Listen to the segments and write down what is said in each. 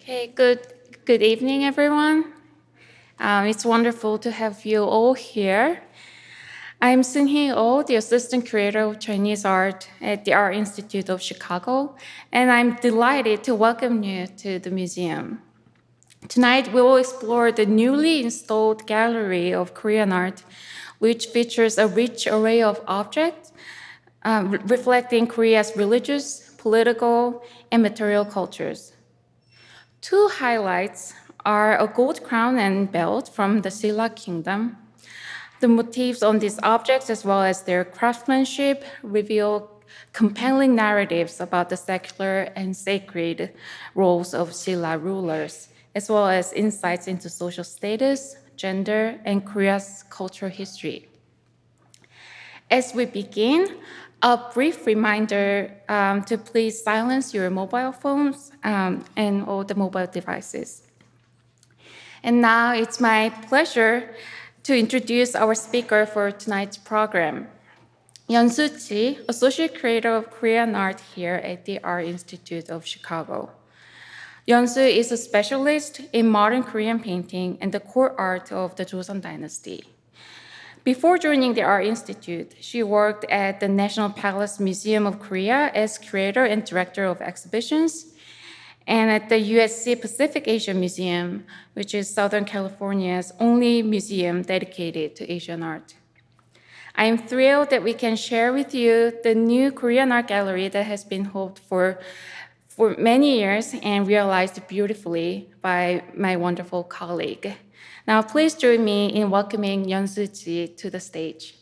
Okay, good evening, everyone. It's wonderful to have you all here. I'm Seung-hee Oh, the Assistant Curator of Chinese Art at the Art Institute of Chicago, and I'm delighted to welcome you to the museum. Tonight, we will explore the newly installed Gallery of Korean Art, which features a rich array of objects reflecting Korea's religious, political, and material cultures. Two highlights are a gold crown and belt from the Silla kingdom. The motifs on these objects, as well as their craftsmanship, reveal compelling narratives about the secular and sacred roles of Silla rulers, as well as insights into social status, gender, and Korea's cultural history. As we begin, a brief reminder to please silence your mobile phones and all the mobile devices. And now it's my pleasure to introduce our speaker for tonight's program, Yeonsoo Chee, Associate Curator of Korean Art here at the Art Institute of Chicago. Yeonsoo is a specialist in modern Korean painting and the court art of the Joseon Dynasty. Before joining the Art Institute, she worked at the National Palace Museum of Korea as curator and director of exhibitions, and at the USC Pacific Asia Museum, which is Southern California's only museum dedicated to Asian art. I am thrilled that we can share with you the new Korean Art Gallery that has been hoped for many years and realized beautifully by my wonderful colleague. Now, please join me in welcoming Yeonsoo Chee to the stage.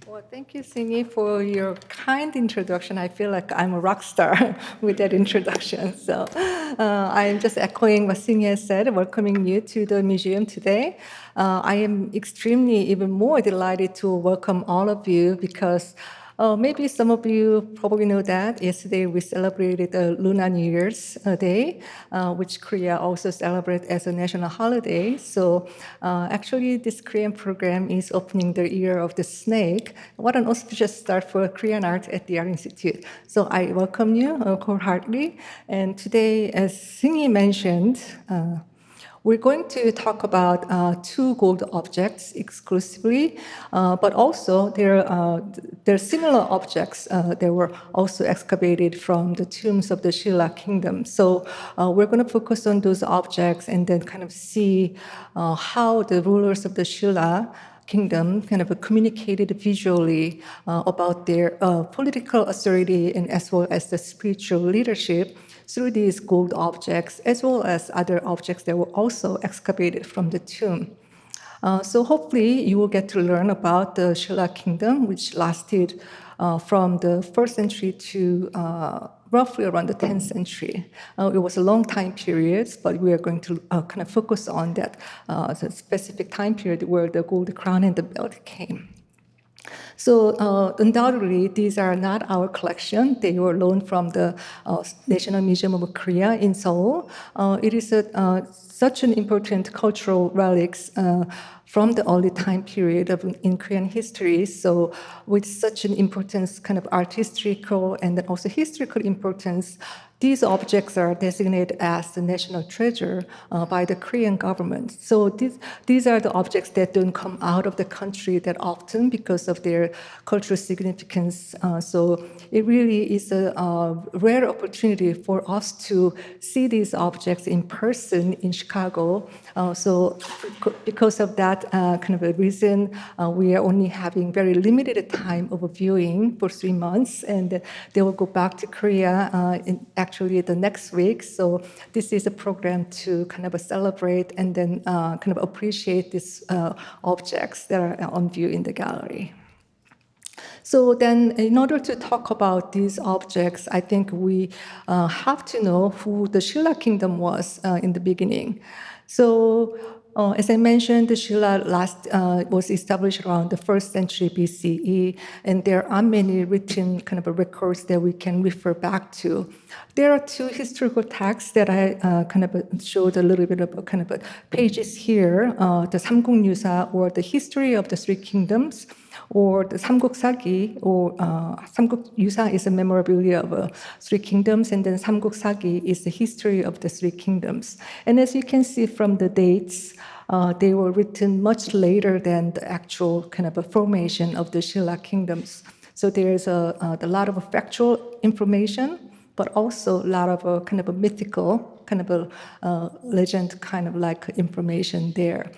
Well, thank you, Singy, for your kind introduction. I feel like I'm a rock star with that introduction. So I'm just echoing what Singy has said, welcoming you to the museum today. I am extremely even more delighted to welcome all of you because maybe some of you probably know that yesterday we celebrated the Lunar New Year's Day, which Korea also celebrates as a national holiday. So actually, this Korean program is opening the Year of the Snake. What an auspicious start for Korean art at the Art Institute. So I welcome you wholeheartedly. And today, as Singy mentioned, we're going to talk about two gold objects exclusively, but also there are similar objects that were also excavated from the tombs of the Silla kingdom. So we're going to focus on those objects and then kind of see how the rulers of the Silla kingdom kind of communicated visually about their political authority and as well as the spiritual leadership through these gold objects, as well as other objects that were also excavated from the tomb. So hopefully you will get to learn about the Silla kingdom, which lasted from the 1st century to roughly around the 10th century. It was a long time period, but we are going to kind of focus on that the specific time period where the gold crown and the belt came. So undoubtedly, these are not our collection. They were loaned from the National Museum of Korea in Seoul. It is such an important cultural relics from the early time period in Korean history. So with such an importance, kind of art historical and then also historical importance, these objects are designated as the national treasure by the Korean government. So these are the objects that don't come out of the country that often because of their cultural significance. So it really is a rare opportunity for us to see these objects in person in Chicago. So because of that kind of a reason, we are only having very limited time of viewing for 3 months, and they will go back to Korea actually the next week. So this is a program to kind of celebrate and then kind of appreciate these objects that are on view in the gallery. So then, in order to talk about these objects, I think we have to know who the Silla kingdom was in the beginning. So As I mentioned, the Silla was established around the 1st century BCE, and there are many written kind of records that we can refer back to. There are two historical texts that I kind of showed a little bit of kind of pages here, the 삼국유사, or the history of the three kingdoms, or the 삼국사기, or 삼국유사 is a memorabilia of three kingdoms, and then 삼국사기 is the history of the three kingdoms. And as you can see from the dates, they were written much later than the actual kind of a formation of the Silla kingdoms. So there's a lot of factual information, but also a lot of kind of a mythical, kind of a legend kind of like information there.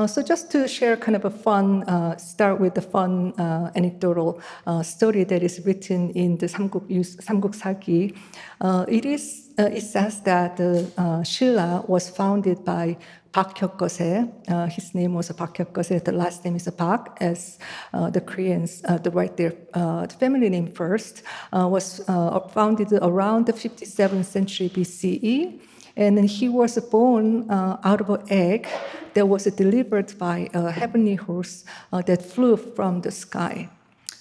So just to share kind of a fun, start with the fun anecdotal story that is written in the 삼국사기. It says that the Silla was founded by Pak Hyeokgeose. His name was Pak Hyeokgeose. The last name is Pak, as the Koreans write their family name first. Was founded around the 57th century BCE. And then he was born out of an egg that was delivered by a heavenly horse that flew from the sky.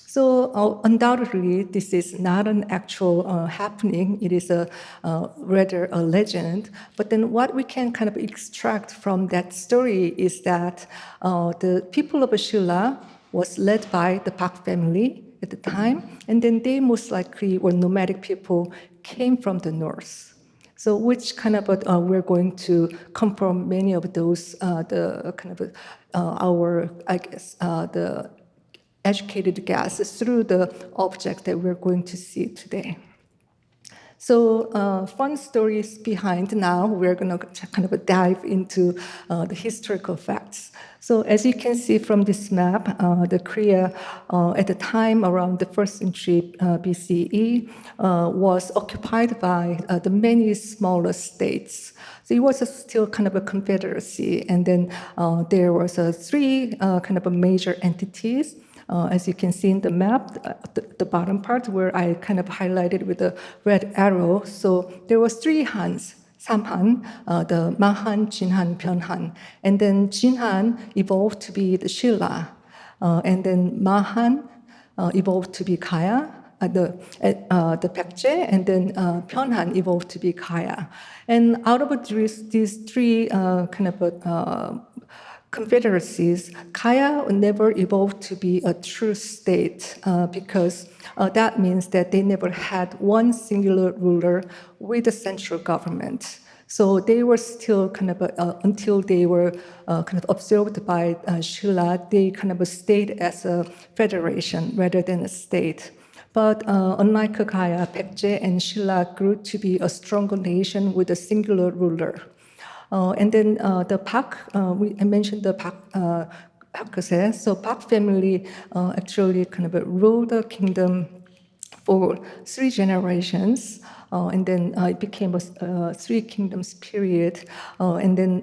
So undoubtedly, this is not an actual happening. It is rather a legend. But then what we can kind of extract from that story is that the people of Silla was led by the Pak family at the time, and then they most likely were nomadic people, came from the north. So which kind of we're going to confirm many of those, the kind of our, I guess, the educated guess through the object that we're going to see today. So fun stories behind now, we're going to kind of dive into the historical facts. So as you can see from this map, the Korea at the time around the 1st century BCE was occupied by the many smaller states. So it was still kind of a confederacy, and then there was three kind of major entities. As you can see in the map, the bottom part where I kind of highlighted with a red arrow. So there was three Hans, Samhan, the Mahan, Jinhan, Pyeonhan. And then Jinhan evolved to be the Silla. And then Mahan evolved to be Kaya, the Baekje, and then Pyeonhan evolved to be Kaya. And out of these three kind of confederacies, Kaya never evolved to be a true state because that means that they never had one singular ruler with a central government. So they were still kind of, until they were kind of absorbed by Silla, they kind of stayed as a federation rather than a state. But unlike Kaya, Baekje and Silla grew to be a stronger nation with a singular ruler. And then the Pak, I mentioned the Pak Hyeokgeose. So Pak family actually kind of ruled the kingdom for 3 generations. And then it became a 3 kingdoms period. And then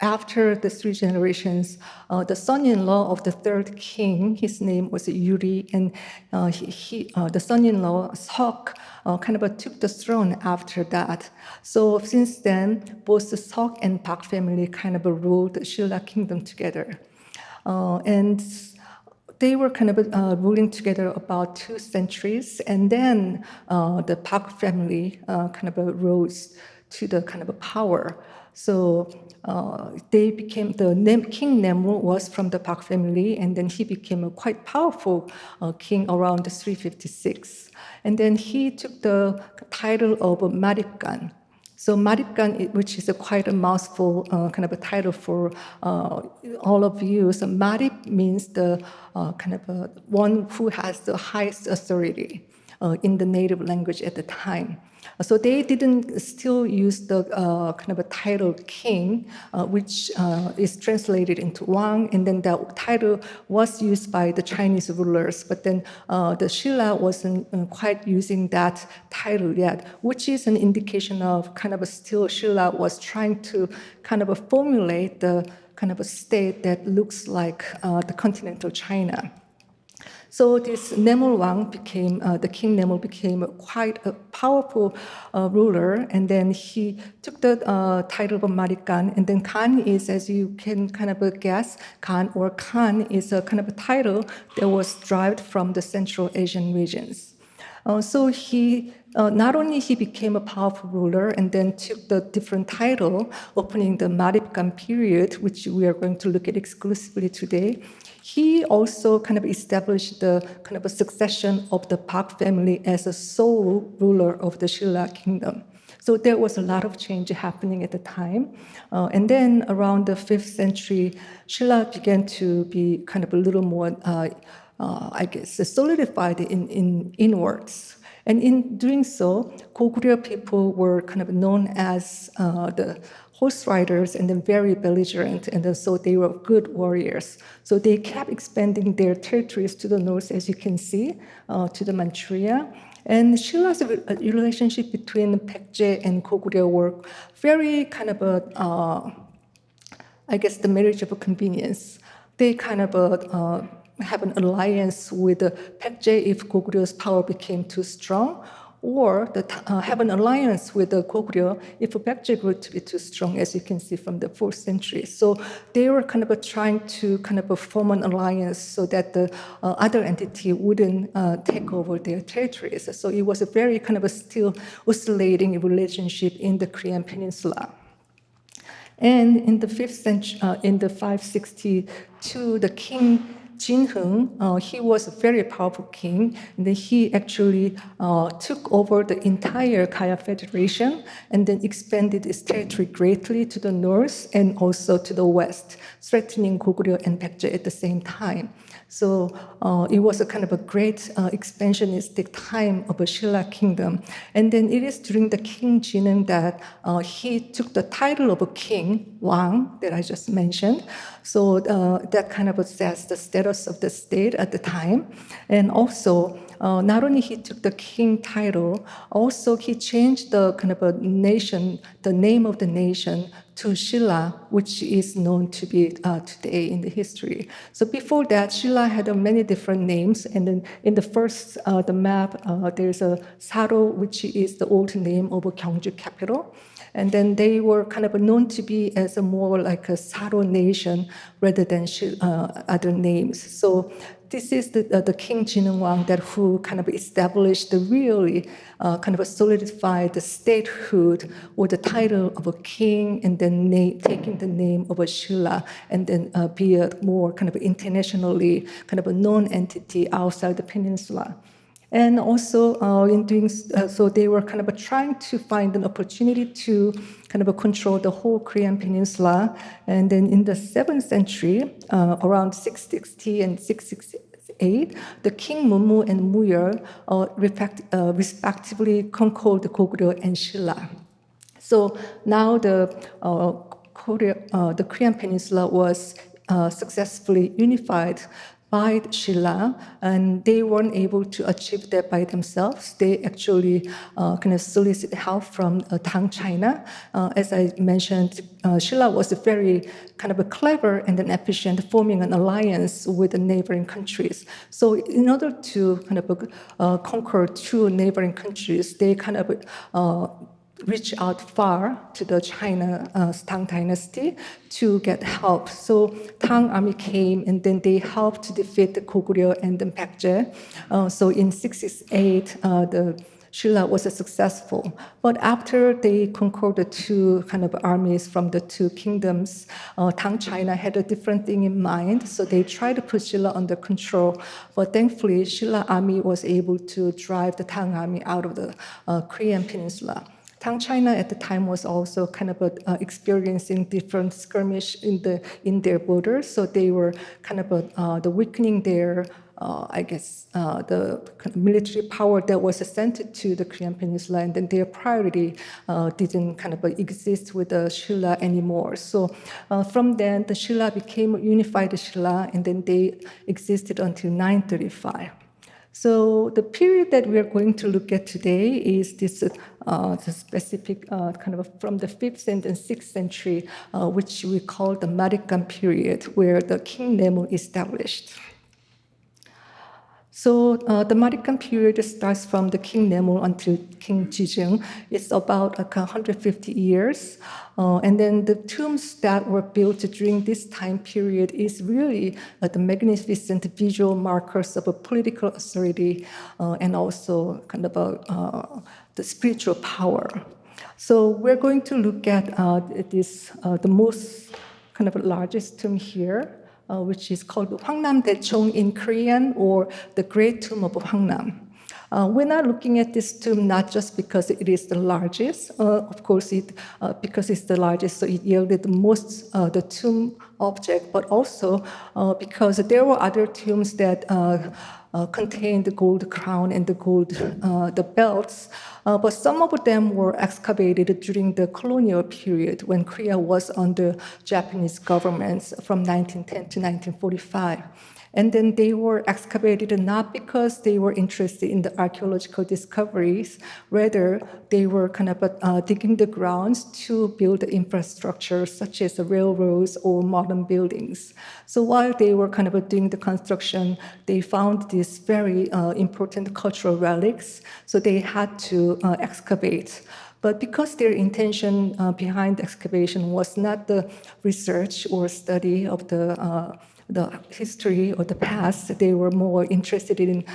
after the 3 generations, the son-in-law of the 3rd king, his name was Yuri, and the son-in-law Seok kind of took the throne after that. So since then, both the Seok and Pak family kind of ruled the Silla kingdom together. And they were kind of ruling together about 2 centuries, and then the Pak family kind of rose to the kind of power. So they became, King Nemu was from the Pak family, and then he became a quite powerful king around 356. And then he took the title of Maripgan. So Maripgan, which is quite a mouthful kind of a title for all of you. So Marip means the kind of one who has the highest authority in the native language at the time. So they didn't still use the kind of a title king, which is translated into Wang, and then that title was used by the Chinese rulers, but then the Silla wasn't quite using that title yet, which is an indication of kind of a still Silla was trying to kind of formulate the kind of a state that looks like the continental China. So this Nemul Wang became, the King Nemul became quite a powerful ruler, and then he took the title of Mari Khan, and then Khan is, as you can kind of guess, Khan is a kind of a title that was derived from the Central Asian regions. So he not only he became a powerful ruler and then took the different title, opening the Maripkan period, which we are going to look at exclusively today. He also kind of established the kind of a succession of the Park family as a sole ruler of the Silla kingdom. So there was a lot of change happening at the time. And then around the 5th century, Silla began to be kind of a little more I guess, solidified in inwards. And in doing so, Goguryeo people were kind of known as the horse riders and then very belligerent, and then so they were good warriors. So they kept expanding their territories to the north, as you can see, to the Manchuria. And Shilla's relationship between Baekje and Goguryeo were very kind of I guess, the marriage of convenience. They kind of have an alliance with Baekje if Goguryeo power became too strong, or have an alliance with Goguryeo if Baekje grew to be too strong, as you can see from the 4th century. So they were kind of trying to kind of form an alliance so that the other entity wouldn't take over their territories. So it was a very kind of a still oscillating relationship in the Korean peninsula. And in the 5th century, in the 562, the king Jinheung, he was a very powerful king, and then he actually took over the entire Kaya Federation and then expanded its territory greatly to the north and also to the west, threatening Goguryeo and Baekje at the same time. So it was a kind of a great expansionistic time of a Silla kingdom. And then it is during the King Jinheung that he took the title of a king, Wang, that I just mentioned. So that kind of assessed the status of the state at the time. And also, not only he took the king title, also he changed the kind of a nation, the name of the nation to Silla, which is known to be today in the history. So before that, Silla had many different names, and then in the first, the map, there's a Saro, which is the old name of a Gyeongju capital. And then they were kind of known to be as a more like a Saro nation rather than other names. So this is the King Jinheung Wang that who kind of established the really kind of solidified the statehood or the title of a king, and then taking the name of a Silla, and then be a more kind of internationally kind of a known entity outside the peninsula. And also, in doing so, they were kind of trying to find an opportunity to kind of control the whole Korean peninsula. And then in the 7th century, around 660 and 668, the King Munmu and Muyeol respectively conquered Goguryeo and Silla. So now the Korean peninsula was successfully unified by Silla, and they weren't able to achieve that by themselves. They actually kind of solicited help from Tang China. As I mentioned, Silla was very kind of clever and then efficient, forming an alliance with the neighboring countries. So in order to kind of conquer two neighboring countries, they kind of reach out far to the Tang dynasty to get help. So Tang army came, and then they helped to defeat the Goguryeo and the Baekje. So in 668, the Silla was successful. But after they conquered the two kind of armies from the two kingdoms, Tang China had a different thing in mind. So they tried to put Silla under control. But thankfully, Silla army was able to drive the Tang army out of the Korean peninsula. Tang China at the time was also kind of experiencing different skirmish in their borders, so they were kind of the weakening their, I guess, the kind of military power that was sent to the Korean peninsula, and then their priority didn't kind of exist with the Silla anymore. So from then, the Silla became a unified Silla, and then they existed until 935. So the period that we are going to look at today is this the specific kind of from the 5th and 6th century, which we call the Marikan period, where the King Nemu established. So the Marikan period starts from the King Nemo until King Jijung. It's about 150 years. And then the tombs that were built during this time period is really the magnificent visual markers of a political authority and also kind of the spiritual power. So we're going to look at the most kind of largest tomb here, which is called Hwangnam Daechong in Korean, or the Great Tomb of Hwangnam. We're not looking at this tomb not just because it is the largest. Of course, because it's the largest, so it yielded the most the tomb object, but also because there were other tombs that contained the gold crown and the belts. But some of them were excavated during the colonial period when Korea was under Japanese governments from 1910 to 1945. And then they were excavated not because they were interested in the archaeological discoveries, rather they were kind of digging the grounds to build infrastructure such as the railroads or modern buildings. So while they were kind of doing the construction, they found these very important cultural relics, so they had to excavate. But because their intention behind the excavation was not the research or study of the history or the past, they were more interested in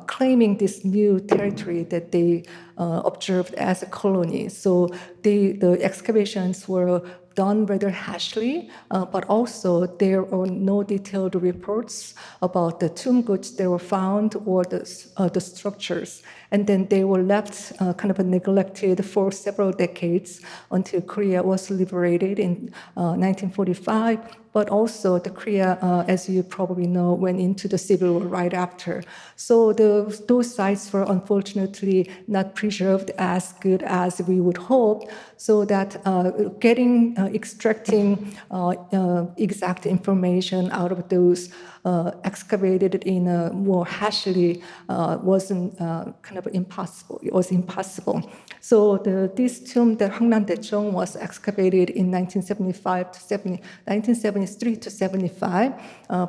claiming this new territory that they observed as a colony. So the excavations were done rather hastily, but also there are no detailed reports about the tomb goods that were found or the structures. And then they were left kind of neglected for several decades until Korea was liberated in 1945. But also the Korea, as you probably know, went into the civil war right after. So those sites were unfortunately not preserved as good as we would hope, so that extracting exact information out of those excavated in a more hastily wasn't kind of impossible. It was impossible. So this tomb, the Hwangnam Daechong, was excavated in 1973 to 75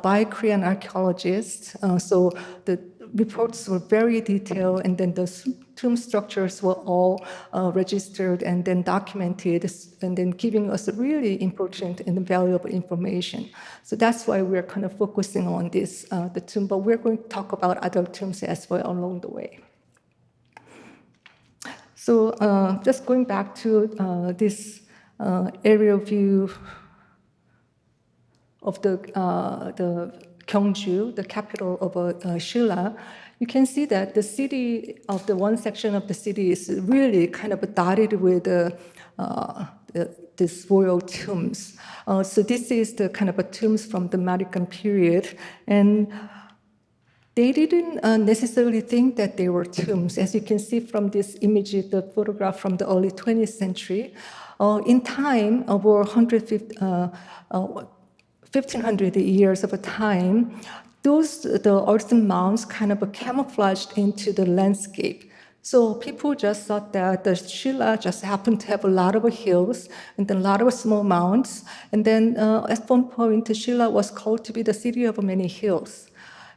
by Korean archaeologists. So the reports were very detailed, and then the tomb structures were all registered and then documented, and then giving us really important and valuable information. So that's why we're kind of focusing on this, the tomb, but we're going to talk about other tombs as well along the way. So just going back to this aerial view of the Gyeongju, the capital of Silla, you can see that the city of the one section of the city is really kind of dotted with these royal tombs. So this is the kind of tombs from the Marikan period, and they didn't necessarily think that they were tombs. As you can see from this image, the photograph from the early 20th century, in time, over 1,500 years of a time, the earthen mounds kind of camouflaged into the landscape. So people just thought that the Silla just happened to have a lot of hills and then a lot of small mounds. And then at one point, Silla was called to be the city of many hills.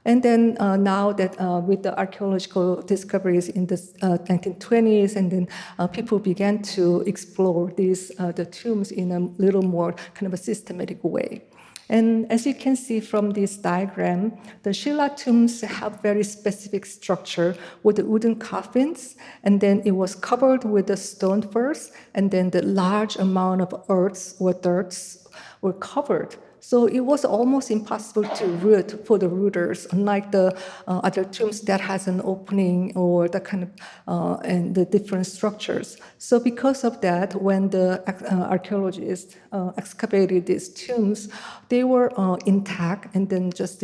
And then now that with the archaeological discoveries in the 1920s, and then people began to explore the tombs in a little more kind of a systematic way. And as you can see from this diagram, the Silla tombs have very specific structure with the wooden coffins, and then it was covered with the stone first, and then the large amount of earths or dirts were covered. So it was almost impossible to root for the rooters, unlike the other tombs that has an opening or the kind of and the different structures. So because of that, when the archaeologists excavated these tombs, they were intact, and then just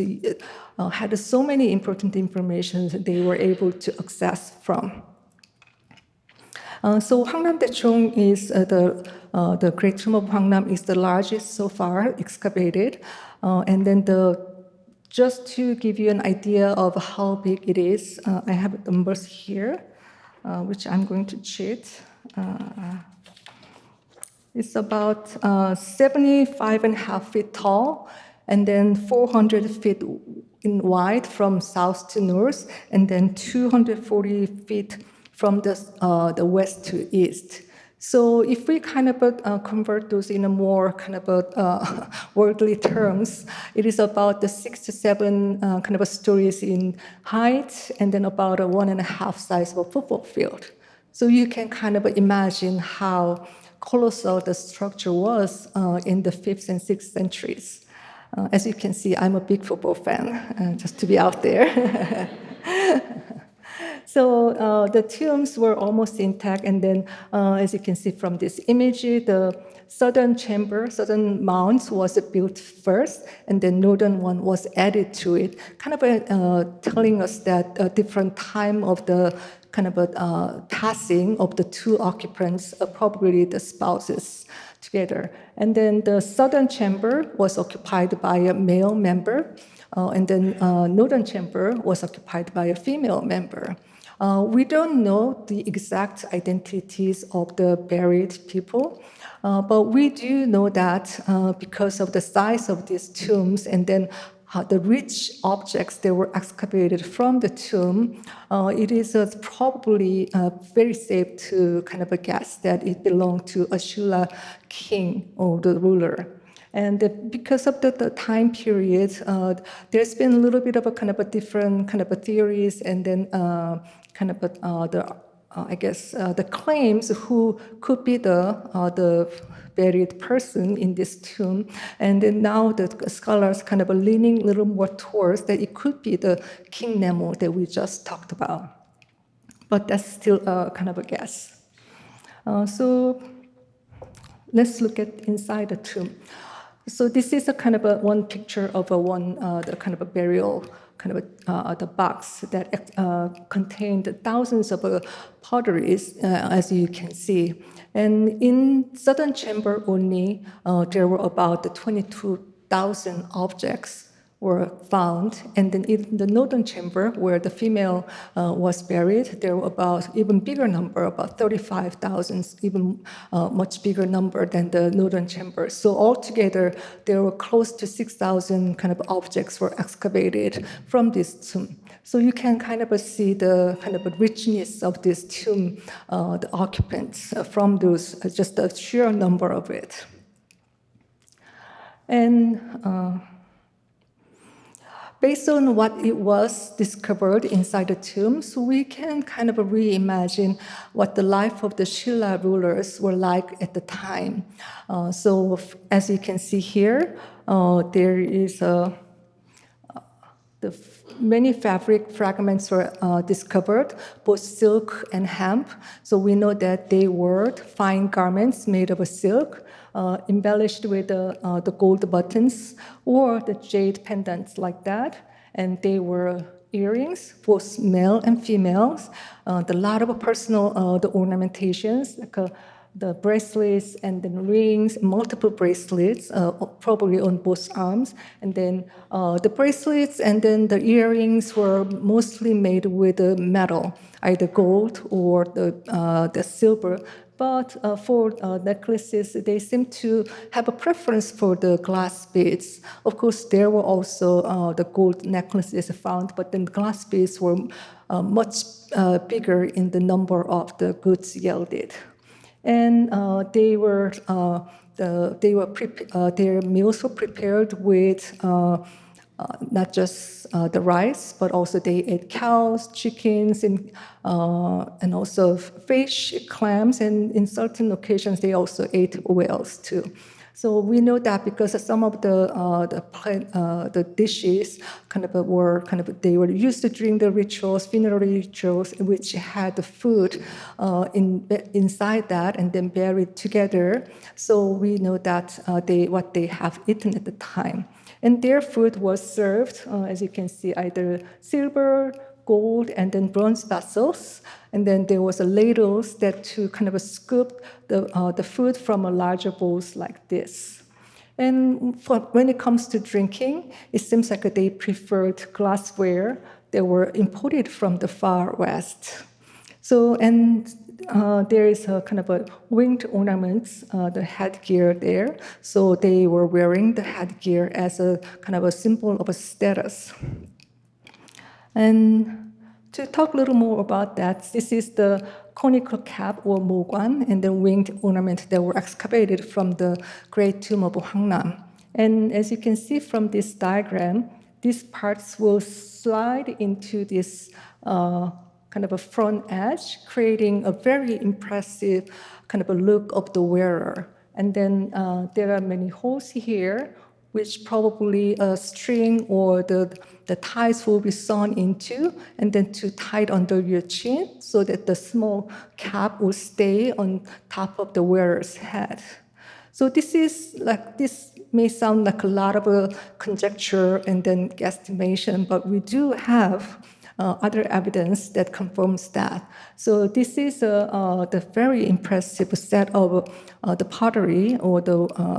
had so many important information that they were able to access from. So Hwangnam Daechong is the Great Tomb of Hwangnam is the largest so far excavated, and then just to give you an idea of how big it is, I have numbers here, which I'm going to cheat. It's about 75.5 feet tall, and then 400 feet in wide from south to north, and then 240 feet from the west to east. So if we kind of convert those in a more kind of worldly terms, it is about the 6 to 7 kind of stories in height, and then about a 1.5 size of a football field. So you can kind of imagine how colossal the structure was in the 5th and 6th centuries. As you can see, I'm a big football fan, just to be out there. So the tombs were almost intact, and then as you can see from this image, the southern mound was built first, and the northern one was added to it, kind of telling us that a different time of the kind of passing of the two occupants, probably the spouses together. And then the southern chamber was occupied by a male member, and then northern chamber was occupied by a female member. We don't know the exact identities of the buried people, but we do know that because of the size of these tombs and then the rich objects that were excavated from the tomb, it is probably very safe to kind of guess that it belonged to a Silla king or the ruler. And because of the time period, there's been a little bit of a kind of a different kind of a theories, and then kind of the claims who could be the buried person in this tomb. And then now the scholars kind of are leaning a little more towards that it could be the King Nemo that we just talked about. But that's still kind of a guess. So let's look at inside the tomb. So this is a kind of one picture of the kind of a burial kind of the box that contained thousands of potteries, as you can see. And in southern chamber only, there were about 22,000 objects were found. And then in the northern chamber, where the female was buried, there were about even bigger number, about 35,000, even much bigger number than the northern chamber. So altogether, there were close to 6,000 kind of objects were excavated from this tomb. So you can kind of see the kind of richness of this tomb, the occupants from those, just the sheer number of it. And based on what it was discovered inside the tomb, so we can kind of reimagine what the life of the Silla rulers were like at the time. So as you can see here, there is many fabric fragments were discovered, both silk and hemp. So we know that they were fine garments made of silk, embellished with the gold buttons or the jade pendants like that. And they were earrings, both male and females. A lot of personal the ornamentations, like the bracelets and then rings, multiple bracelets, probably on both arms. And then the bracelets and then the earrings were mostly made with metal, either gold or the silver. But for necklaces, they seem to have a preference for the glass beads. Of course, there were also the gold necklaces found, but then glass beads were much bigger in the number of the goods yielded. And their meals were prepared with not just the rice, but also they ate cows, chickens, and also fish, clams, and in certain occasions they also ate whales too. So we know that because some of the dishes they were used during the rituals, funerary rituals, which had the food inside that and then buried together. So we know that what they have eaten at the time. And their food was served, as you can see, either silver, gold, and then bronze vessels. And then there was a ladles that to kind of scoop the food from a larger bowls like this. And when it comes to drinking, it seems like they preferred glassware that were imported from the far west. So, and there is a kind of a winged ornaments, the headgear there. So they were wearing the headgear as a kind of a symbol of a status. And to talk a little more about that, this is the conical cap or moguan and the winged ornament that were excavated from the Great Tomb of Hwangnam. And as you can see from this diagram, these parts will slide into this kind of a front edge, creating a very impressive kind of a look of the wearer. And then there are many holes here, which probably a string or the ties will be sewn into, and then to tie it under your chin so that the small cap will stay on top of the wearer's head. So this may sound like a lot of conjecture and then guesstimation, but we do have other evidence that confirms that. So this is the very impressive set of the pottery, or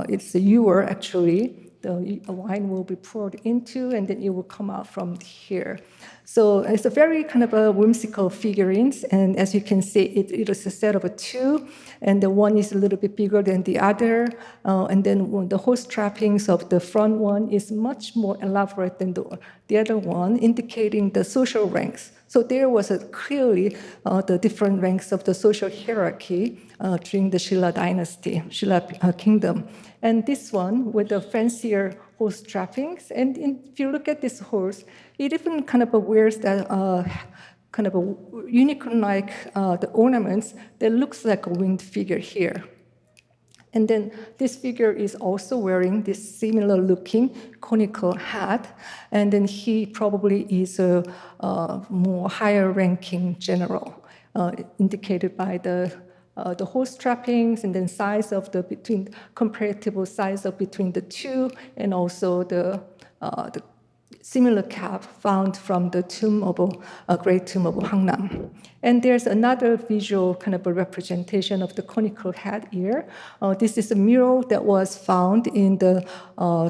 it's a ewer actually. The wine will be poured into, and then it will come out from here. So it's a very kind of a whimsical figurines, and as you can see, it is a set of two, and the one is a little bit bigger than the other, and then the horse trappings of the front one is much more elaborate than the other one, indicating the social ranks. So there was clearly the different ranks of the social hierarchy during the Silla dynasty, Silla kingdom. And this one with the fancier horse trappings. And if you look at this horse, it even kind of wears that kind of a unicorn-like the ornaments that looks like a winged figure here. And then this figure is also wearing this similar-looking conical hat, and then he probably is a more higher-ranking general, indicated by the horse trappings and then size of comparative size of between the two, and also the similar cap found from the tomb of Great Tomb of Hwangnam. And there's another visual kind of a representation of the conical head here. This is a mural that was found in the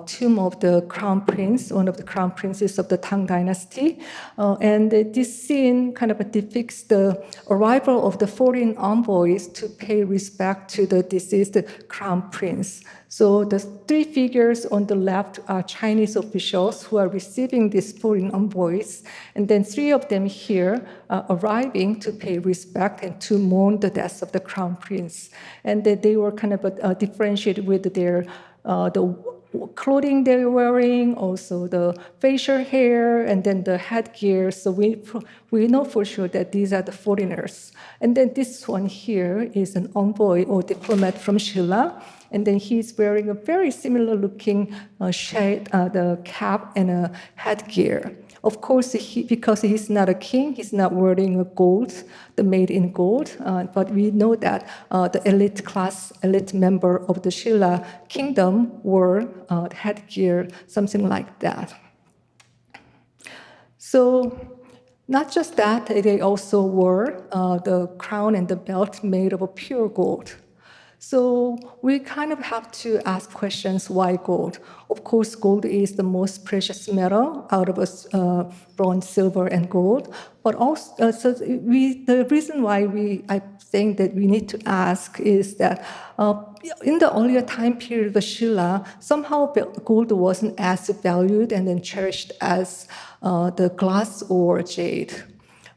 tomb of the crown prince, one of the crown princes of the Tang dynasty. And this scene kind of depicts the arrival of the foreign envoys to pay respect to the deceased crown prince. So the three figures on the left are Chinese officials who are receiving these foreign envoys, and then three of them here are arriving to pay respect and to mourn the death of the crown prince. And they were kind of differentiated with their the clothing they were wearing, also the facial hair, and then the headgear. So we know for sure that these are the foreigners. And then this one here is an envoy or diplomat from Silla. And then he's wearing a very similar looking shade, the cap and a headgear. Of course, because he's not a king, he's not wearing a gold, the made in gold. But we know that the elite member of the Silla kingdom wore headgear, something like that. So not just that, they also wore the crown and the belt made of pure gold. So we kind of have to ask questions, why gold? Of course, gold is the most precious metal out of bronze, silver, and gold. But also, the reason why I'm saying that we need to ask is that in the earlier time period of the Silla, somehow gold wasn't as valued and then cherished as the glass or jade.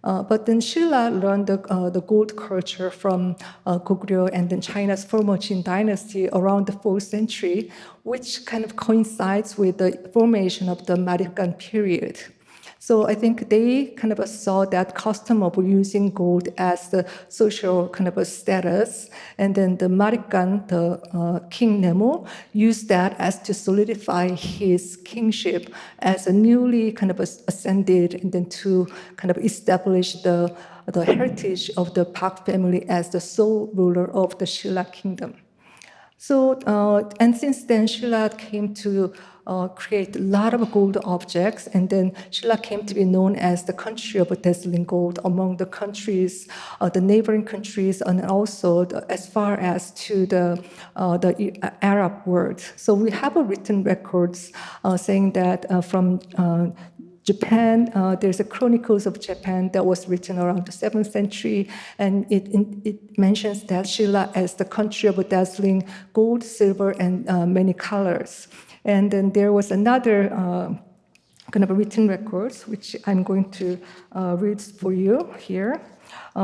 But then Silla learned the gold culture from Goguryeo and then China's former Qin dynasty around the 4th century, which kind of coincides with the formation of the Marikkan period. So I think they kind of saw that custom of using gold as the social kind of a status, and then the Marikkan, the King Nemo, used that as to solidify his kingship as a newly kind of ascended, and then to kind of establish the heritage of the Park family as the sole ruler of the Silla kingdom. So, and since then, Silla came to create a lot of gold objects, and then Silla came to be known as the country of dazzling gold among the countries, the neighboring countries, and also as far as to the Arab world. So we have written records saying that from Japan, there's a Chronicles of Japan that was written around the 7th century, and it mentions that Silla as the country of dazzling gold, silver, and many colors. And then there was another kind of written records, which I'm going to read for you here.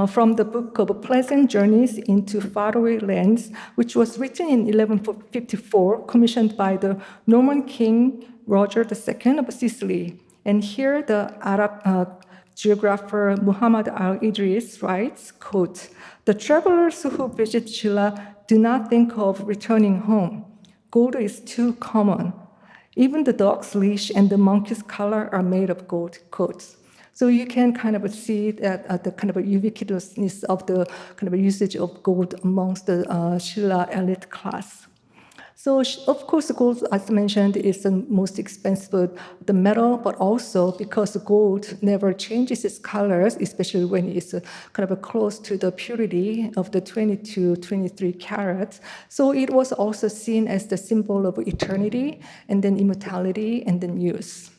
From the book of Pleasant Journeys into Faraway Lands, which was written in 1154, commissioned by the Norman king Roger II of Sicily. And here the Arab geographer Muhammad al-Idris writes, quote, "The travelers who visit Silla do not think of returning home. Gold is too common. Even the dog's leash and the monkey's collar are made of gold," quotes. So you can kind of see that the kind of ubiquitousness of the kind of usage of gold amongst the Silla elite class. So of course, gold, as mentioned, is the most expensive, the metal, but also because gold never changes its colors, especially when it's kind of close to the purity of the 22, 23 carats. So it was also seen as the symbol of eternity, and then immortality, and then use.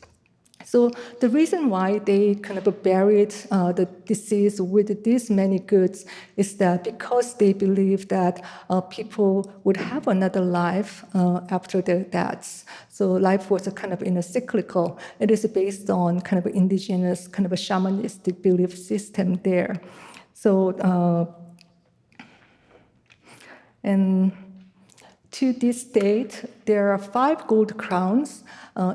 So the reason why they kind of buried the deceased with these many goods is that because they believe that people would have another life after their deaths. So life was a kind of in a cyclical. It is based on kind of indigenous kind of a shamanistic belief system there. So and to this date, there are 5 gold crowns,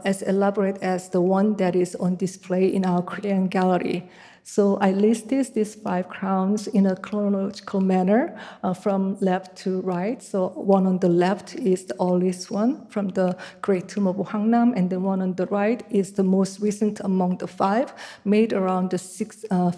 as elaborate as the one that is on display in our Korean gallery. So I listed these 5 crowns in a chronological manner from left to right. So one on the left is the earliest one from the Great Tomb of Hwangnam, and the one on the right is the most recent among the 5, made around the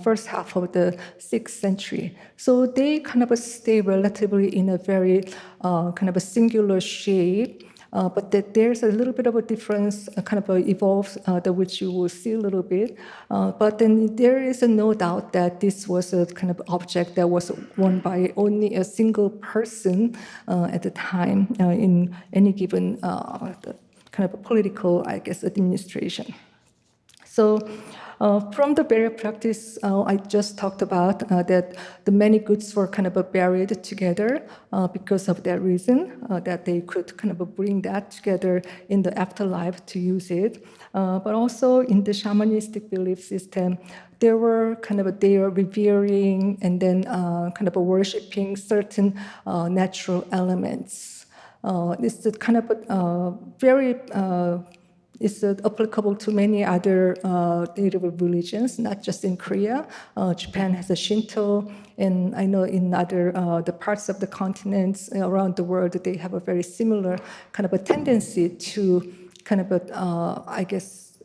first half of the 6th century. So they kind of stay relatively in a very kind of a singular shape. But that there's a little bit of a difference, kind of evolves, which you will see a little bit. But then there is no doubt that this was a kind of object that was worn by only a single person at the time in any given kind of political, I guess, administration. So from the burial practice, I just talked about that the many goods were kind of buried together because of that reason, that they could kind of bring that together in the afterlife to use it. But also in the shamanistic belief system, they were revering and then kind of worshiping certain natural elements. It's a kind of very it's applicable to many other native religions, not just in Korea. Japan has a Shinto, and I know in other the parts of the continents around the world, they have a very similar kind of a tendency to kind of, I guess,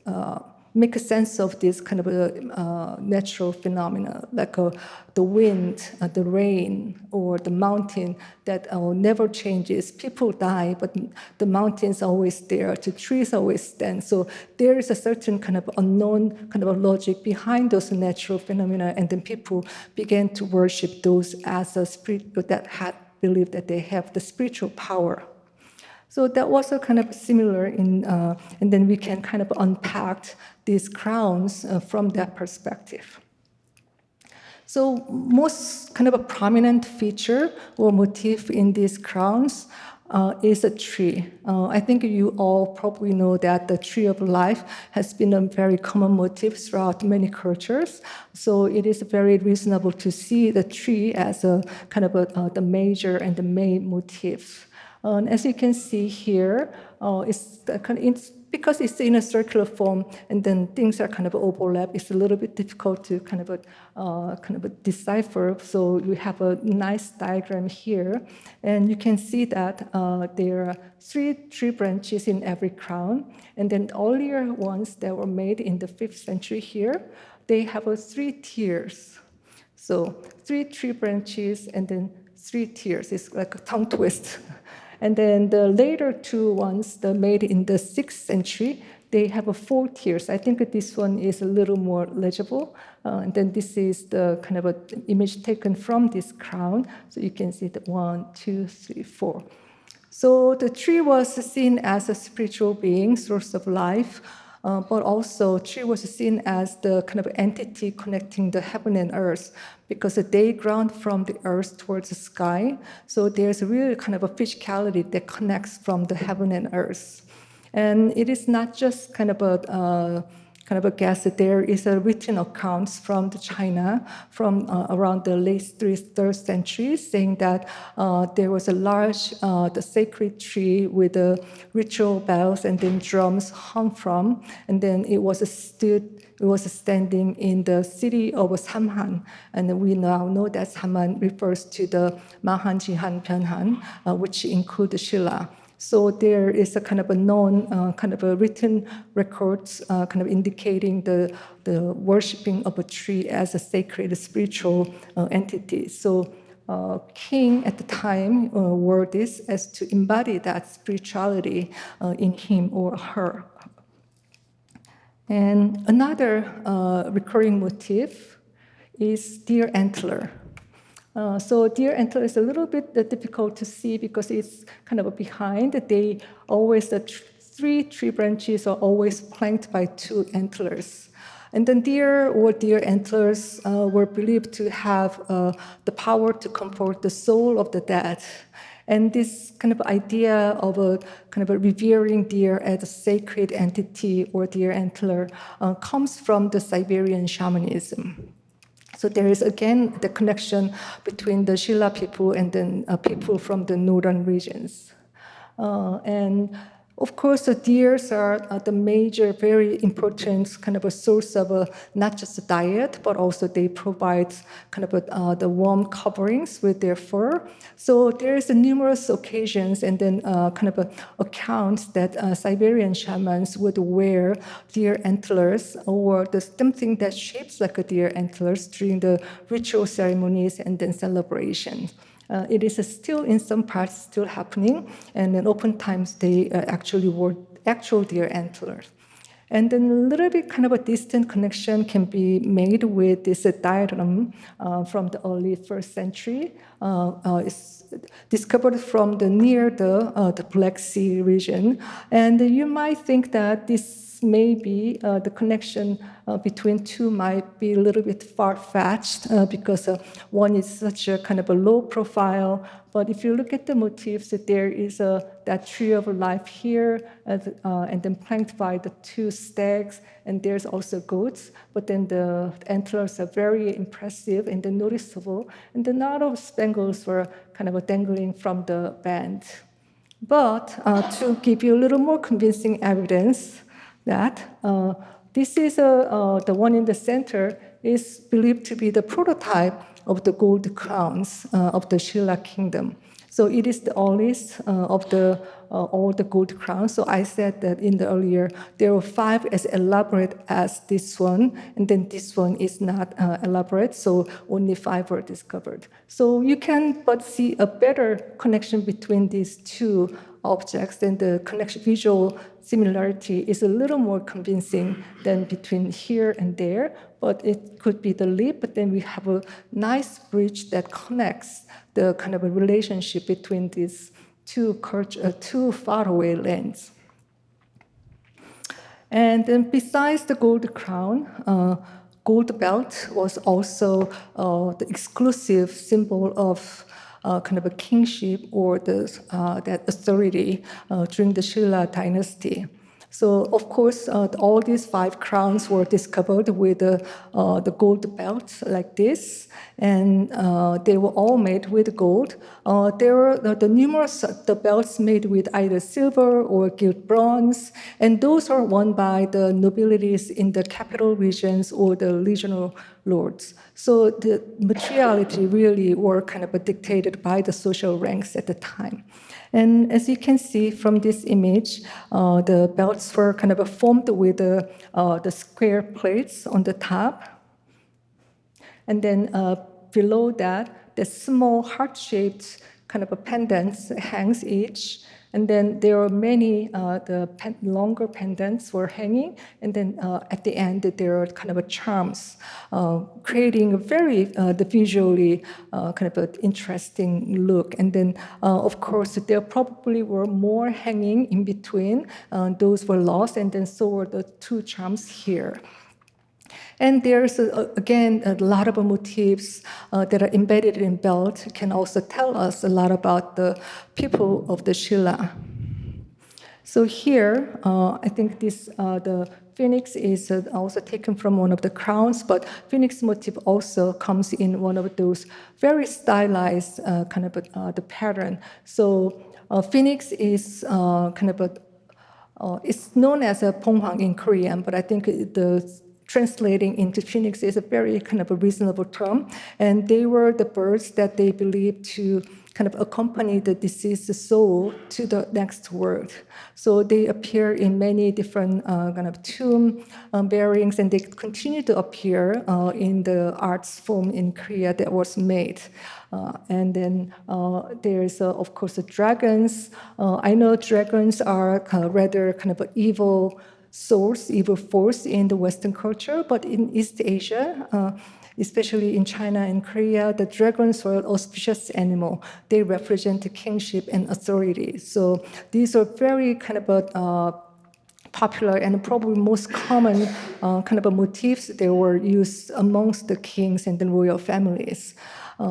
make a sense of this kind of natural phenomena, like the wind, the rain, or the mountain that never changes. People die, but the mountain's always there, the trees always stand. So there is a certain kind of unknown kind of a logic behind those natural phenomena, and then people began to worship those as a spirit that had believed that they have the spiritual power. So that was a kind of similar and then we can kind of unpack these crowns from that perspective. So most kind of a prominent feature or motif in these crowns is a tree. I think you all probably know that the tree of life has been a very common motif throughout many cultures. So it is very reasonable to see the tree as a kind of the major and the main motif. As you can see here, it's because it's in a circular form, and then things are kind of overlap. It's a little bit difficult to kind of decipher. So we have a nice diagram here, and you can see that there are 3 tree branches in every crown, and then earlier ones that were made in the 5th century here, they have 3 tiers. So 3 tree branches and then 3 tiers. It's like a tongue twist. And then the later 2 ones, the made in the 6th century, they have 4 tiers. I think this one is a little more legible. And then this is the kind of an image taken from this crown. So you can see the 1, 2, 3, 4. So the tree was seen as a spiritual being, source of life. but also tree was seen as the kind of entity connecting the heaven and earth because they ground from the earth towards the sky. So there's really kind of a physicality that connects from the heaven and earth. And it is not just kind of a guess that there is a written accounts from China from around the late 3rd century saying that there was a large the sacred tree with the ritual bells and then drums hung from, and then it was standing in the city of Samhan, and we now know that Samhan refers to the Mahan, Jihan, Pyeonhan, which include Silla. So there is a kind of a known, kind of a written records, kind of indicating the worshiping of a tree as a sacred spiritual entity. So king at the time wore this as to embody that spirituality in him or her. And another recurring motif is deer antler. So deer antler is a little bit difficult to see because it's kind of behind. They always, the 3 tree branches are always flanked by 2 antlers. And then deer or deer antlers were believed to have the power to comfort the soul of the dead. And this kind of idea of a kind of a revering deer as a sacred entity or deer antler comes from the Siberian shamanism. So there is again the connection between the Silla people and then people from the northern regions. And of course, the deers are the major, very important kind of a source of not just a diet, but also they provide kind of the warm coverings with their fur. So there's numerous occasions and then kind of accounts that Siberian shamans would wear deer antlers or something that shapes like a deer antlers during the ritual ceremonies and then celebrations. It is still in some parts still happening, and then oftentimes they actually wore actual deer antlers. And then a little bit kind of a distant connection can be made with this diagram from the early 1st century. It's discovered from near the Black Sea region. And you might think that this maybe the connection between 2 might be a little bit far-fetched because one is such a kind of a low profile. But if you look at the motifs, there is that tree of life here, and then flanked by the 2 stags, and there's also goats. But then the antlers are very impressive and then noticeable, and then a lot of spangles were kind of dangling from the band. But to give you a little more convincing evidence, that this is the one in the center is believed to be the prototype of the gold crowns of the Silla kingdom. So it is the oldest of all the gold crowns. So I said that in the earlier, there were 5 as elaborate as this one, and then this one is not elaborate, so only 5 were discovered. So you can but see a better connection between these 2 objects, and the connection, visual similarity is a little more convincing than between here and there, but it could be the lip, but then we have a nice bridge that connects the kind of a relationship between these 2 faraway lands. And then besides the gold crown, gold belt was also the exclusive symbol of kind of a kingship or that authority during the Silla dynasty. So of course, all these 5 crowns were discovered with the gold belt like this, and they were all made with gold. There were the numerous belts made with either silver or gilt bronze, and those are worn by the nobilities in the capital regions or the regional lords. So the materiality really were kind of dictated by the social ranks at the time. And as you can see from this image, the belts were kind of formed with the square plates on the top. And then below that, the small heart-shaped kind of pendants hangs each. And then there are many, longer pendants were hanging, and then at the end there are kind of a charms, creating a very the visually kind of an interesting look. And then of course there probably were more hanging in between. Those were lost, and then so were the two charms here. And there's, again, a lot of motifs that are embedded in belt can also tell us a lot about the people of the Silla. So here, I think this the phoenix is also taken from one of the crowns, but phoenix motif also comes in one of those very stylized kind of the pattern. So phoenix is kind of it's known as a ponghwang in Korean, but I think the translating into phoenix is a very kind of a reasonable term. And they were the birds that they believed to kind of accompany the deceased soul to the next world. So they appear in many different kind of tomb bearings, and they continue to appear in the arts form in Korea that was made. And then there's, of course, the dragons. I know dragons are rather kind of evil source, evil force in the Western culture, but in East Asia, especially in China and Korea, the dragons were an auspicious animal. They represent kingship and authority. So these are very kind of popular and probably most common kind of motifs that were used amongst the kings and the royal families.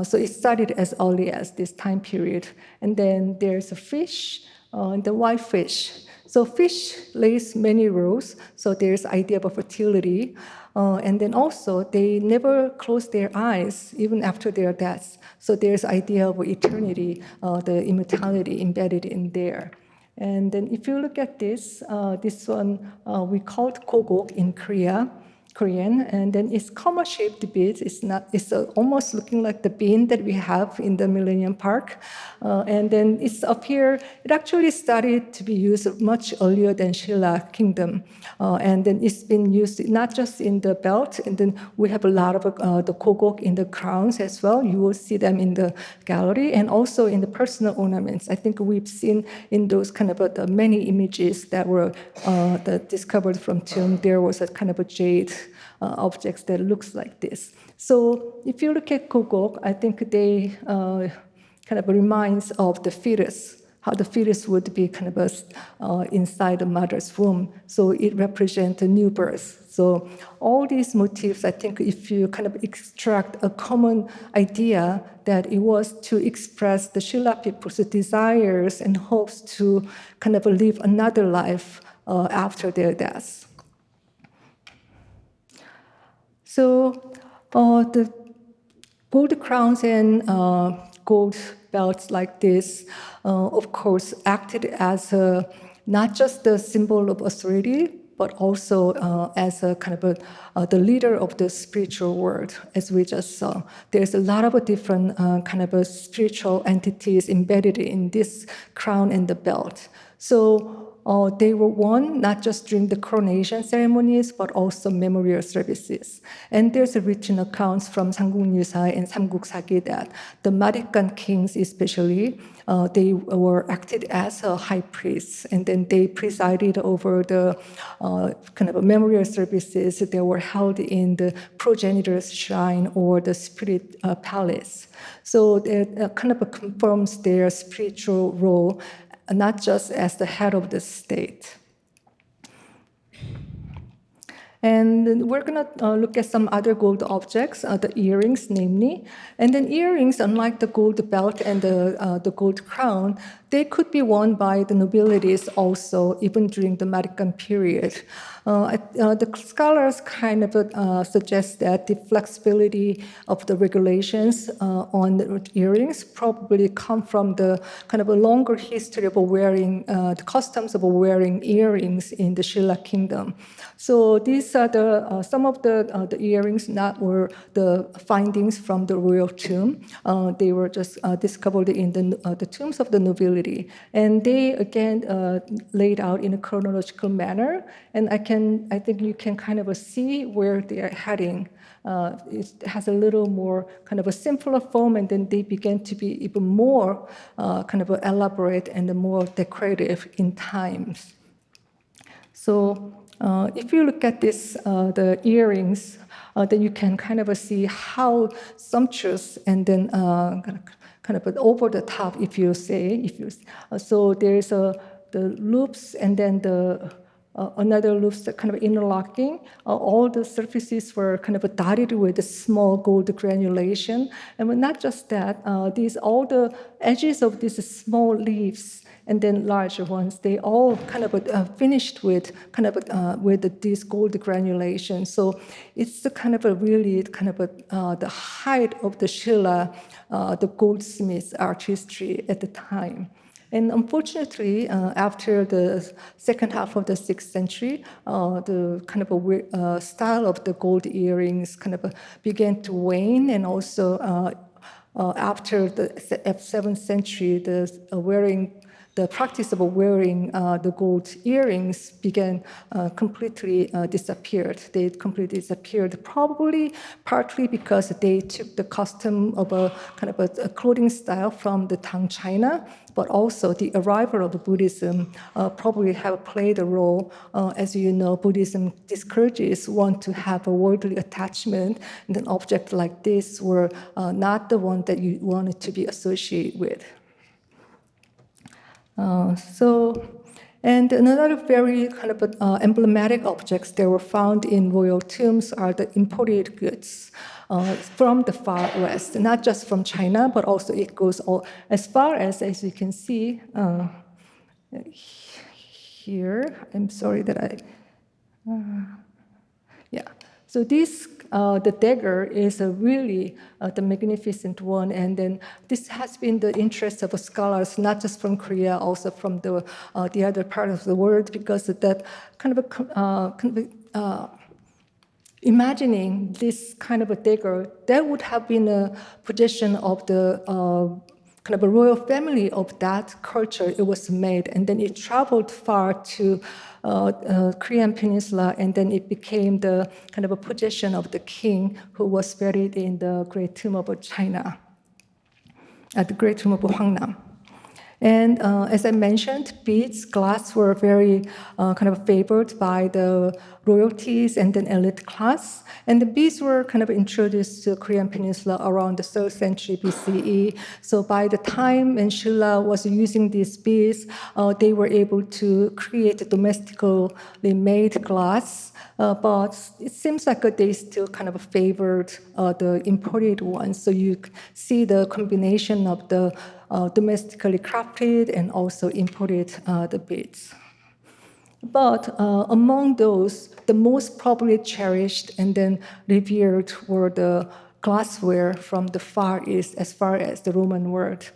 So it started as early as this time period. And then there's a fish, the white fish. So fish lays many roles, so there's idea of fertility. And then also, they never close their eyes, even after their deaths. So there's idea of eternity, the immortality embedded in there. And then if you look at this, this one we called kogok in Korean, and then it's comma-shaped beads. It's almost looking like the bean that we have in the Millennium Park. And then it's up here. It actually started to be used much earlier than Silla Kingdom. And then it's been used not just in the belt, and then we have a lot of the kogok in the crowns as well. You will see them in the gallery, and also in the personal ornaments. I think we've seen in those kind of the many images that were discovered from tomb, there was a kind of a jade objects that looks like this. So if you look at kogok, I think they kind of reminds of the fetus, how the fetus would be kind of inside the mother's womb. So it represents a new birth. So all these motifs, I think if you kind of extract a common idea that it was to express the Silla people's desires and hopes to kind of live another life after their deaths. So the gold crowns and gold belts like this, of course, acted as not just the symbol of authority, but also as a kind of the leader of the spiritual world, as we just saw. There's a lot of different kind of spiritual entities embedded in this crown and the belt. So they were worn not just during the coronation ceremonies, but also memorial services. And there's a written accounts from Samguk유사 and Samguksa기 that the Marikan kings especially, they were acted as high priests, and then they presided over the kind of memorial services that were held in the progenitor's shrine or the spirit palace. So that kind of confirms their spiritual role, not just as the head of the state. And we're going to look at some other gold objects, the earrings, namely. And then earrings, unlike the gold belt and the gold crown, they could be worn by the nobilities also, even during the Marikan period. The scholars kind of suggest that the flexibility of the regulations on the earrings probably come from the kind of a longer history of wearing, the customs of wearing earrings in the Silla kingdom. So these these are the some of the earrings that were the findings from the royal tomb. They were just discovered in the tombs of the nobility, and they again laid out in a chronological manner. And I think you can kind of see where they are heading. It has a little more kind of a simpler form, and then they began to be even more kind of elaborate and more decorative in times. So if you look at this, the earrings, then you can kind of see how sumptuous and then kind of over the top, if you say. So there's the loops and then the another loops that kind of interlocking. All the surfaces were kind of dotted with a small gold granulation. And not just that, all the edges of these small leaves and then larger ones, they all kind of finished with kind of with this gold granulation. So it's the kind of a really kind of the height of the Silla, the goldsmith's artistry at the time. And unfortunately, after the second half of the 6th century, the kind of style of the gold earrings kind of began to wane, and also after the 7th century, the practice of wearing the gold earrings began completely disappeared. They completely disappeared, probably partly because they took the custom of a kind of a clothing style from the Tang China, but also the arrival of Buddhism probably have played a role. As you know, Buddhism discourages one to have a worldly attachment, and an object like this were not the one that you wanted to be associated with. And another very kind of emblematic objects that were found in royal tombs are the imported goods from the Far West, not just from China, but also it goes all as far as you can see here. I'm sorry that yeah. So this, the dagger is a really the magnificent one, and then this has been the interest of scholars, not just from Korea, also from the other part of the world, because of that kind of imagining this kind of a dagger, that would have been a possession of the kind of a royal family of that culture. It was made, and then it traveled far to Korean Peninsula, and then it became the kind of a possession of the king who was buried in the Great Tomb of China, at the Great Tomb of Hwangnam. And as I mentioned, beads, glass were very kind of favored by the royalties and then elite class. And the beads were kind of introduced to the Korean Peninsula around the 3rd century BCE. So by the time when Silla was using these beads, they were able to create domestically made glass. But it seems like they still kind of favored the imported ones. So you see the combination of the domestically crafted and also imported the beads. But among those, the most probably cherished and then revered were the glassware from the Far East, as far as the Roman world.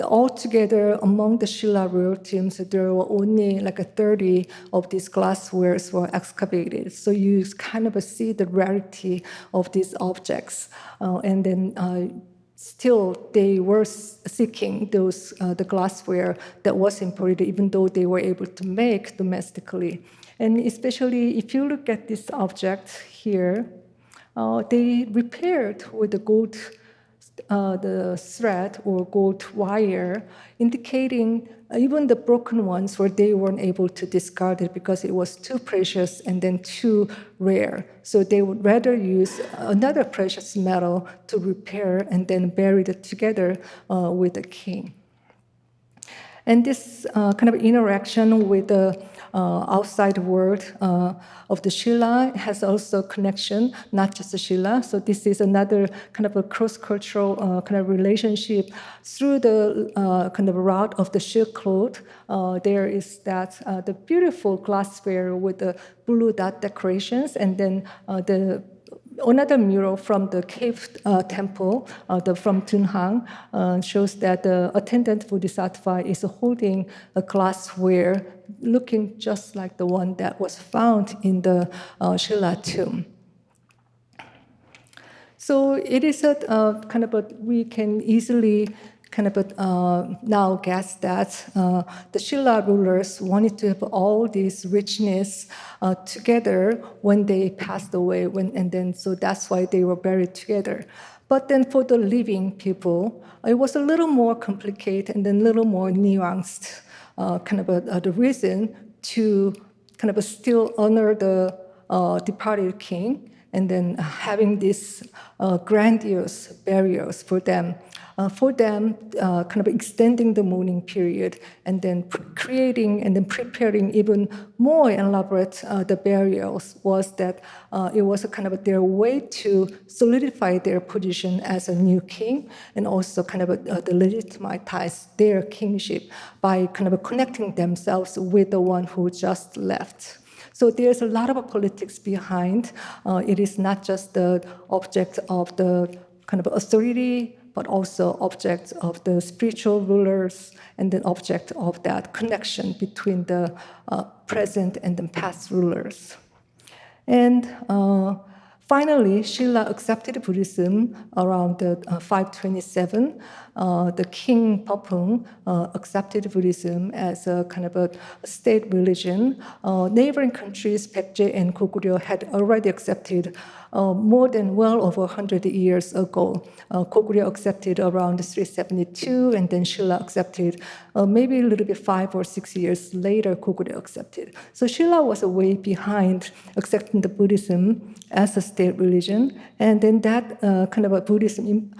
Altogether, among the Silla royal tombs, there were only like 30 of these glasswares were excavated. So you kind of see the rarity of these objects. And then still, they were seeking those the glassware that was imported, even though they were able to make domestically. And especially if you look at this object here, they repaired with the gold, the thread or gold wire, indicating even the broken ones where they weren't able to discard it because it was too precious and then too rare. So they would rather use another precious metal to repair and then bury it together with the king. And this kind of interaction with the outside world of the Silla has also connection, not just the Silla. So this is another kind of a cross-cultural kind of relationship through the kind of route of the Silk Road. There is that the beautiful glassware with the blue dot decorations, and then the another mural from the cave temple from Dunhang shows that the attendant bodhisattva is holding a glassware looking just like the one that was found in the Silla tomb. So it is we can easily now guess that the Silla rulers wanted to have all this richness together when they passed away, so that's why they were buried together. But then for the living people, it was a little more complicated and then a little more nuanced, the reason to still honor the departed king, and then having these grandiose burials for them, extending the mourning period, and then creating and then preparing even more elaborate the burials was that it was their way to solidify their position as a new king, and also the legitimize their kingship by connecting themselves with the one who just left. So there's a lot of politics behind. It is not just the object of the authority, but also object of the spiritual rulers, and then object of that connection between the present and the past rulers. And finally, Silla accepted Buddhism around 527. The king Popung accepted Buddhism as a a state religion. Neighboring countries, Baekje and Goguryeo, had already accepted more than well over 100 years ago. Goguryeo accepted around 372, and then Silla accepted maybe a little bit 5 or 6 years later. Goguryeo accepted. So Silla was way behind accepting the Buddhism as a state religion, and then that Buddhism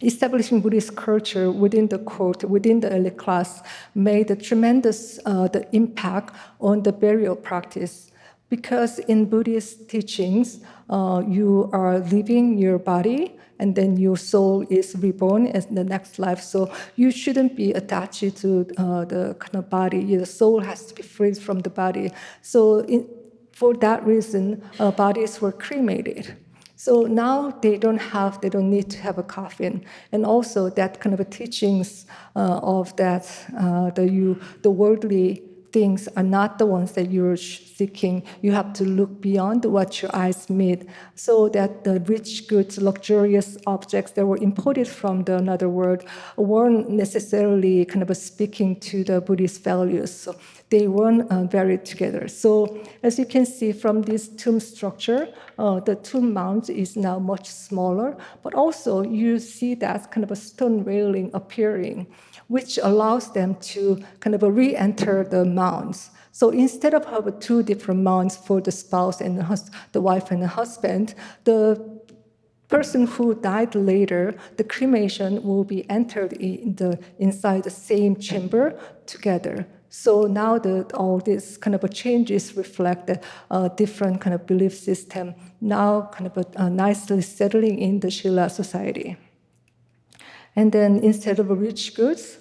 establishing Buddhist culture within the court, within the elite class, made a tremendous the impact on the burial practice. Because in Buddhist teachings, you are leaving your body, and then your soul is reborn as the next life. So you shouldn't be attached to the body. Your soul has to be freed from the body. So for that reason, bodies were cremated. So now they don't need to have a coffin, and also that teachings of that the worldly things are not the ones that you're seeking. You have to look beyond what your eyes meet, so that the rich, good, luxurious objects that were imported from another world weren't necessarily speaking to the Buddhist values. So they weren't buried together. So as you can see from this tomb structure, the tomb mound is now much smaller, but also you see that a stone railing appearing, which allows them to re-enter the mounds. So instead of having 2 different mounds for the spouse and the wife and the husband, the person who died later, the cremation will be entered inside the same chamber together. So now all these changes reflect a different belief system, now nicely settling in the Silla society. And then instead of rich goods,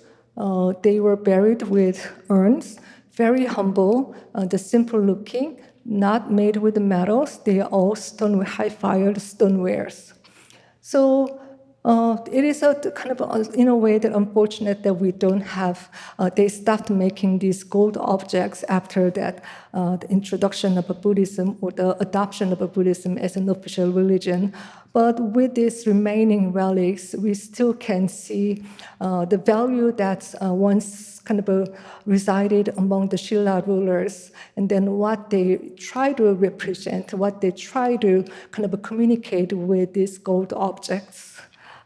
they were buried with urns, very humble, the simple looking, not made with metals. They are all high-fired stonewares. So it is in a way that unfortunate that we don't have. They stopped making these gold objects after that, the introduction of Buddhism or the adoption of Buddhism as an official religion. But with these remaining relics, we still can see the value that once resided among the Silla rulers, and then what they try to represent, what they try to communicate with these gold objects.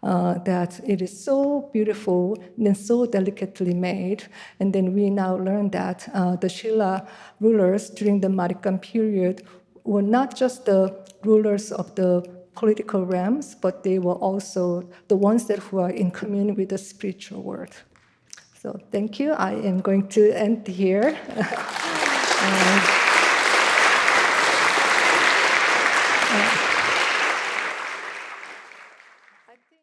That it is so beautiful and so delicately made. And then we now learn that the Silla rulers during the Marikam period were not just the rulers of the political realms, but they were also the ones who are in commune with the spiritual world. So thank you. I am going to end here.